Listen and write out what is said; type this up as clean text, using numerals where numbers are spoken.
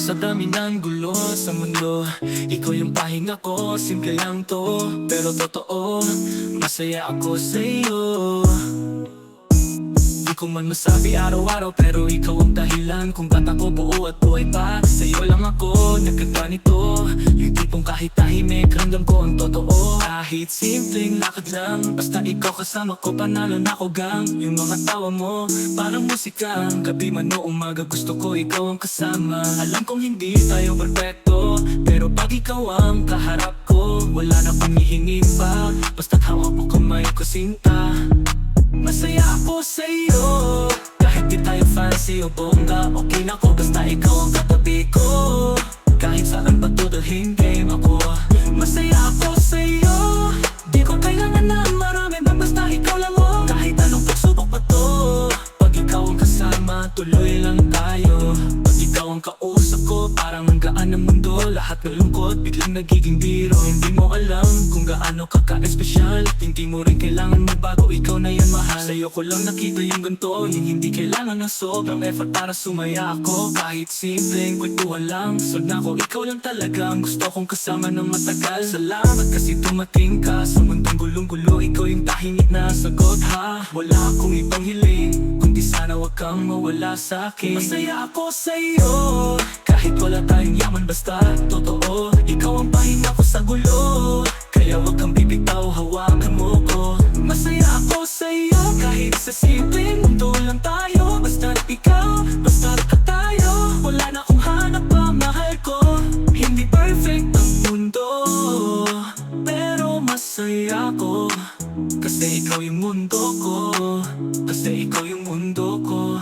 Sa dami ng gulo sa mundo, ikaw yung pahinga ko, simple lang to pero totoo, masaya ako sa'yo. Di ko man masabi araw-araw pero ikaw ang dahilan kung ba't ako buo at buhay pa. Sa'yo lang ako nagkaganito, yung tipong kahit tahimik ramdam ko ang totoo. Kahit simpleng lakad lang, basta ikaw kasama ko panalo na ko gang. Yung mga tawa mo parang musika, gabi man o umaga gusto ko ikaw ang kasama. Alam kong hindi tayo perfecto, pero pag ikaw ang kaharap ko, wala na panghihingi pa, basta't hawak mo kamay ko sinta. Masaya ako sa'yo, kahit di tayo fancy o bongga, okay na ko basta ikaw ang katabi ko. Kahit saan pa tudalhin game ako, masaya ako sa'yo. Di ko kailangan na marami man basta ikaw lang mo. Kahit anong pagsubok pa to, pag ikaw ang kasama, tuloy lang tayo. Pag ikaw ang kausap ko, parang ang gaan ng mundo. Lahat ng lungkot, biglang nagiging biro. Hindi mo alam kung gaano ka ka-espesyal, hindi mo rin kailangan magbago, ikaw na yan mahal. Sa'yo ko lang nakita yung ganito, yung hindi kailangan ng sobrang effort para sumaya ako. Kahit simpleng kwentuhan lang, sold na ko, ikaw lang talaga ang gusto kong kasama ng matagal. Salamat kasi dumating ka sa mundong gulong-gulo, ikaw yung tahimik na sagot ha. Wala akong ibang hiling, kundi sana wag kang mawala sa'kin. Masaya ako sa'yo, kahit wala tayong yaman basta totoo. Ikaw ang pahinga ko sa gulo, kaya wag kang bibitaw, hawakan mo ko. Masaya ako sa'yo, kahit sa simpleng mundo lang tayo. Basta't ikaw, basta't ka tayo. Wala na akong hanap pa, mahal ko. Hindi perfect ang mundo, pero masaya ko kasi ikaw yung mundo ko, kasi ikaw yung mundo ko.